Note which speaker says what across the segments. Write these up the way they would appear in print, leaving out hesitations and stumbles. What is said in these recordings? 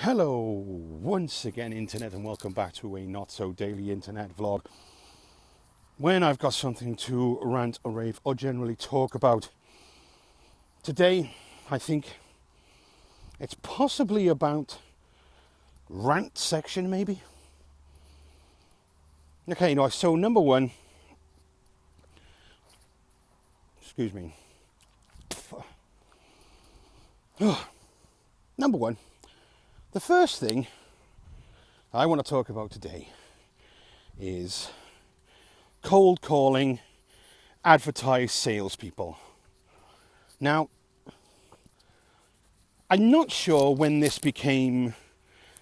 Speaker 1: Hello once again internet, and welcome back to a not so daily internet vlog when I've got something to rant or rave or generally talk about. Today I think it's possibly about rant section maybe. Okay, no, so number one, excuse me. Number one, the first thing I want to talk about today is cold calling advertised salespeople. Now, I'm not sure when this became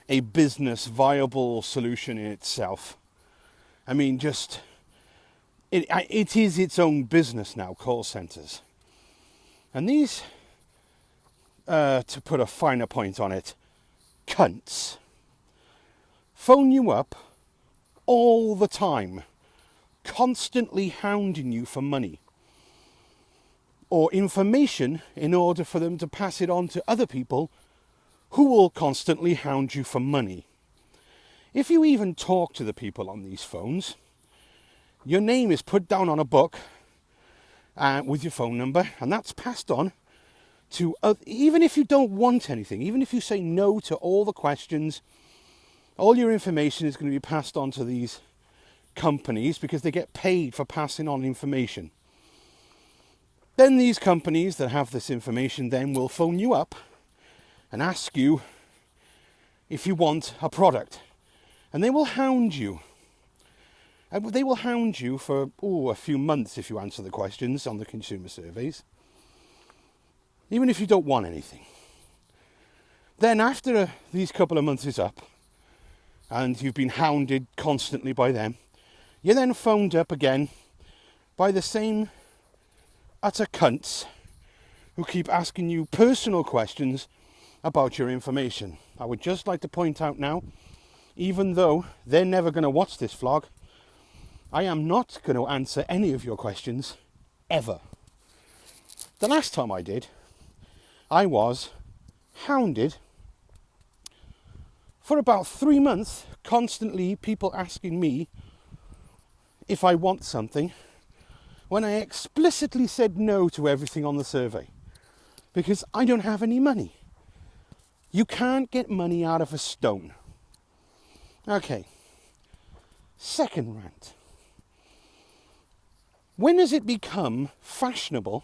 Speaker 1: a business viable solution in itself. I mean, it is its own business now, call centres. And these, to put a finer point on it, cunts phone you up all the time, constantly hounding you for money or information in order for them to pass it on to other people who will constantly hound you for money. If you even talk to the people on these phones, your name is put down on a book with your phone number, and that's passed on to, even if you don't want anything, even if you say no to all the questions, all your information is going to be passed on to these companies because they get paid for passing on information. Then these companies that have this information then will phone you up and ask you if you want a product. And they will hound you. And they will hound you for a few months if you answer the questions on the consumer surveys, even if you don't want anything. Then after these couple of months is up and you've been hounded constantly by them, you're then phoned up again by the same utter cunts who keep asking you personal questions about your information. I would just like to point out now, even though they're never going to watch this vlog, I am not going to answer any of your questions ever. The last time I did, I was hounded for about 3 months, constantly people asking me if I want something when I explicitly said no to everything on the survey because I don't have any money. You can't get money out of a stone. Okay, second rant. When has it become fashionable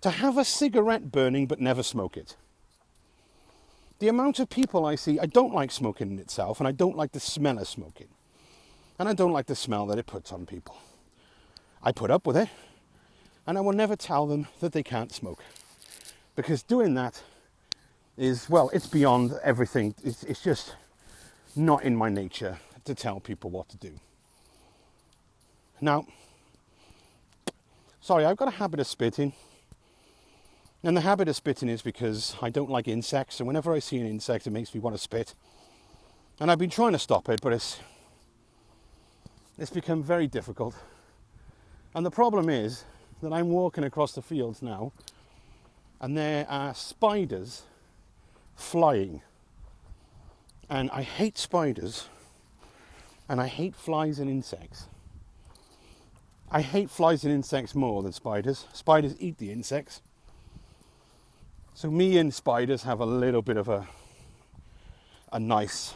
Speaker 1: to have a cigarette burning but never smoke it? The amount of people I see, I don't like smoking in itself, and I don't like the smell of smoking. And I don't like the smell that it puts on people. I put up with it, and I will never tell them that they can't smoke. Because doing that is, well, it's beyond everything. It's just not in my nature to tell people what to do. Now, sorry, I've got a habit of spitting. And the habit of spitting is because I don't like insects, and whenever I see an insect, it makes me want to spit. And I've been trying to stop it, but it's become very difficult. And the problem is that I'm walking across the fields now, and there are spiders flying. And I hate spiders, and I hate flies and insects. I hate flies and insects more than spiders. Spiders eat the insects. So me and spiders have a little bit of a nice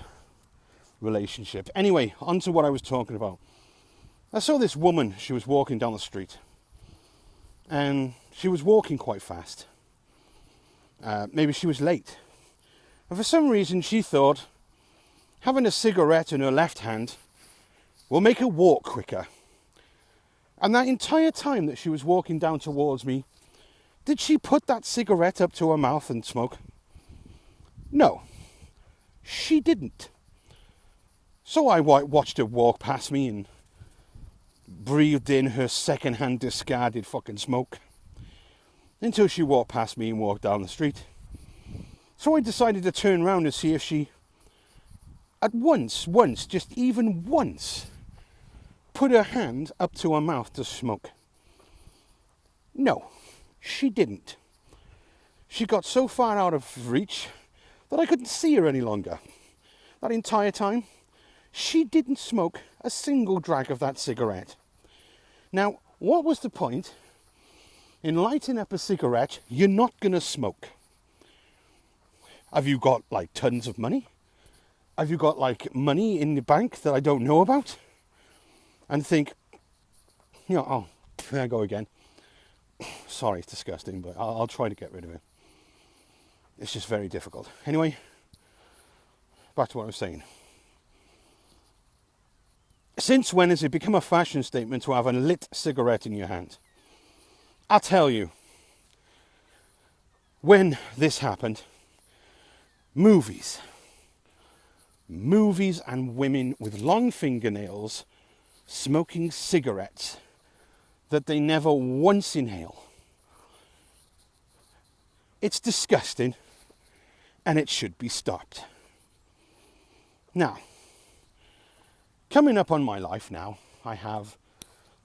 Speaker 1: relationship. Anyway, on to what I was talking about. I saw this woman, she was walking down the street. And she was walking quite fast. Maybe she was late. And for some reason she thought having a cigarette in her left hand will make her walk quicker. And that entire time that she was walking down towards me, did she put that cigarette up to her mouth and smoke? No, she didn't. So I watched her walk past me and breathed in her second-hand discarded fucking smoke until she walked past me and walked down the street. So I decided to turn around and see if she at once, just even once, put her hand up to her mouth to smoke. No, she didn't. She got so far out of reach that I couldn't see her any longer. That entire time, she didn't smoke a single drag of that cigarette. Now, what was the point in lighting up a cigarette you're not going to smoke? Have you got like tons of money? Have you got like money in the bank that I don't know about? And think, oh, there I go again. Sorry, it's disgusting, but I'll try to get rid of it. It's just very difficult. Anyway, back to what I was saying. Since when has it become a fashion statement to have a lit cigarette in your hand? I'll tell you. When this happened, movies and women with long fingernails smoking cigarettes that they never once inhale. It's disgusting and it should be stopped. Now, coming up on my life now, I have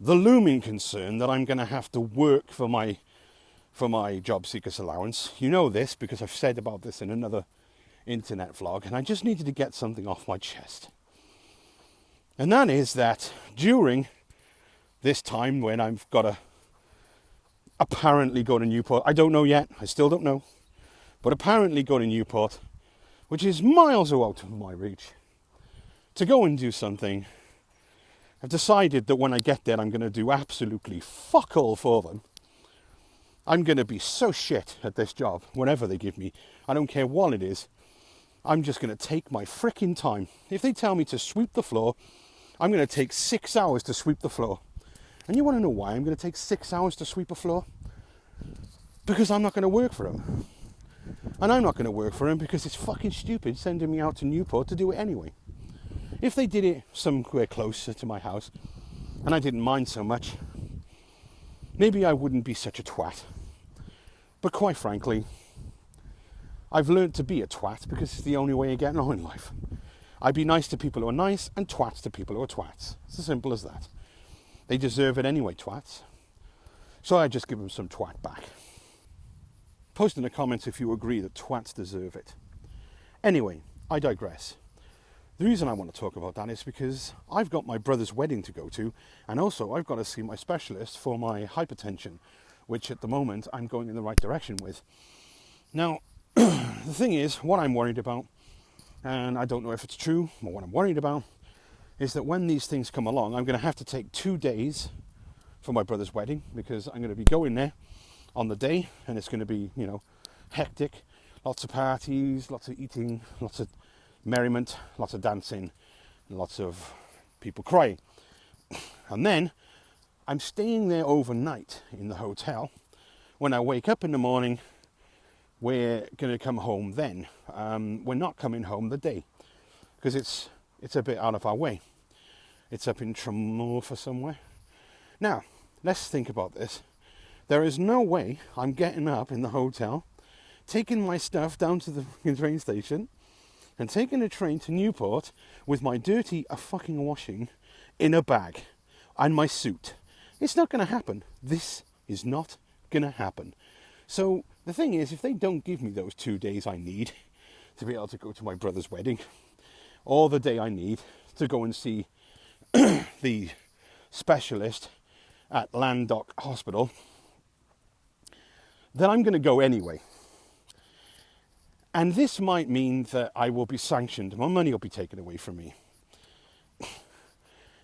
Speaker 1: the looming concern that I'm going to have to work for my job seekers allowance. You know this because I've said about this in another internet vlog, and I just needed to get something off my chest. And that is that during this time when I've got to apparently go to Newport, I don't know yet, I still don't know, but apparently go to Newport, which is miles out of my reach, to go and do something. I've decided that when I get there, I'm going to do absolutely fuck all for them. I'm going to be so shit at this job, whatever they give me. I don't care what it is. I'm just going to take my frickin' time. If they tell me to sweep the floor, I'm going to take 6 hours to sweep the floor. And you want to know why I'm going to take 6 hours to sweep a floor? Because I'm not going to work for them. And I'm not going to work for them because it's fucking stupid sending me out to Newport to do it anyway. If they did it somewhere closer to my house, and I didn't mind so much, maybe I wouldn't be such a twat. But quite frankly, I've learned to be a twat because it's the only way of getting on in life. I be nice to people who are nice and twats to people who are twats. It's as simple as that. They deserve it anyway, twats. So I just give them some twat back. Post in the comments if you agree that twats deserve it. Anyway, I digress. The reason I want to talk about that is because I've got my brother's wedding to go to, and also I've got to see my specialist for my hypertension, which at the moment I'm going in the right direction with. Now, the thing is, what I'm worried about, and I don't know if it's true, but what I'm worried about is that when these things come along, I'm going to have to take 2 days for my brother's wedding, because I'm going to be going there on the day, and it's going to be, hectic, lots of parties, lots of eating, lots of merriment, lots of dancing, and lots of people crying. And then I'm staying there overnight in the hotel. When I wake up in the morning, we're going to come home then. We're not coming home the day because it's a bit out of our way. It's up in Tremorfa somewhere. Now, let's think about this. There is no way I'm getting up in the hotel, taking my stuff down to the train station, and taking a train to Newport with my dirty fucking washing in a bag and my suit. It's not going to happen. This is not going to happen. So the thing is, if they don't give me those 2 days I need to be able to go to my brother's wedding, or the day I need to go and see the specialist at Landock Hospital, then I'm going to go anyway. And this might mean that I will be sanctioned. My money will be taken away from me.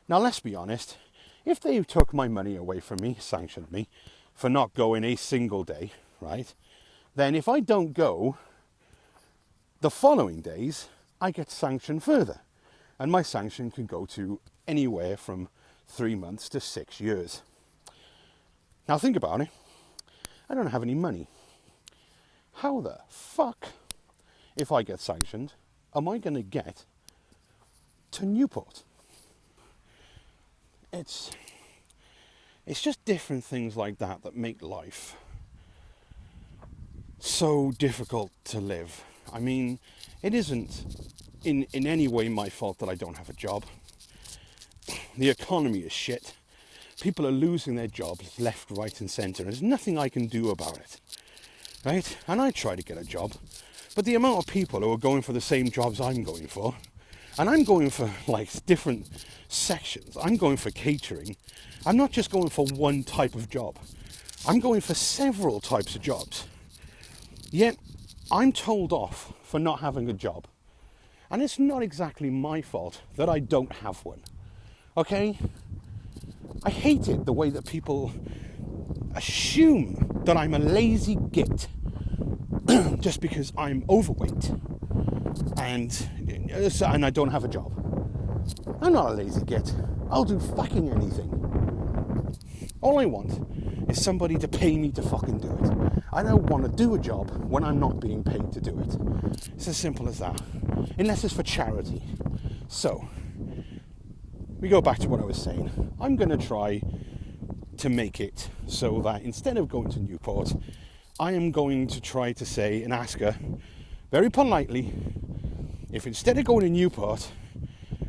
Speaker 1: Now, let's be honest. If they took my money away from me, sanctioned me, for not going a single day, right? Then if I don't go the following days, I get sanctioned further. And my sanction can go to anywhere from 3 months to 6 years. Now, think about it. I don't have any money. How the fuck, if I get sanctioned, am I going to get to Newport? It's just different things like that that make life so difficult to live. I mean, it isn't in any way my fault that I don't have a job. The economy is shit. People are losing their jobs left, right and centre. There's nothing I can do about it. Right? And I try to get a job But the amount of people who are going for the same jobs I'm going for, and I'm going for like different sections. I'm going for catering. I'm not just going for one type of job. I'm going for several types of jobs. Yet I'm told off for not having a job. And it's not exactly my fault that I don't have one. Okay? I hate it the way that people assume that I'm a lazy git just because I'm overweight and I don't have a job. I'm not a lazy git. I'll do fucking anything. All I want is somebody to pay me to fucking do it. I don't want to do a job when I'm not being paid to do it. It's as simple as that. Unless it's for charity. So, we go back to what I was saying. I'm going to try to make it so that instead of going to Newport, I am going to try to say and ask her very politely if instead of going to Newport,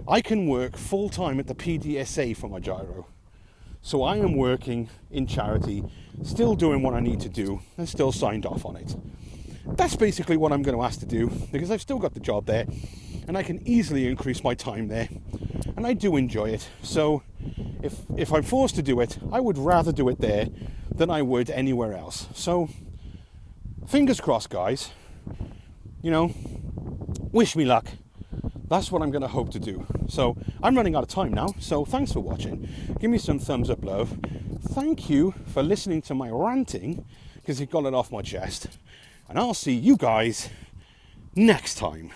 Speaker 1: I can work full-time at the PDSA for my gyro. So I am working in charity, still doing what I need to do, and still signed off on it. That's basically what I'm going to ask to do, because I've still got the job there, and I can easily increase my time there, and I do enjoy it. So if I'm forced to do it, I would rather do it there than I would anywhere else. So fingers crossed, guys. You know, wish me luck. That's what I'm going to hope to do. So I'm running out of time now, so thanks for watching. Give me some thumbs up, love. Thank you for listening to my ranting, because you got it off my chest. And I'll see you guys next time.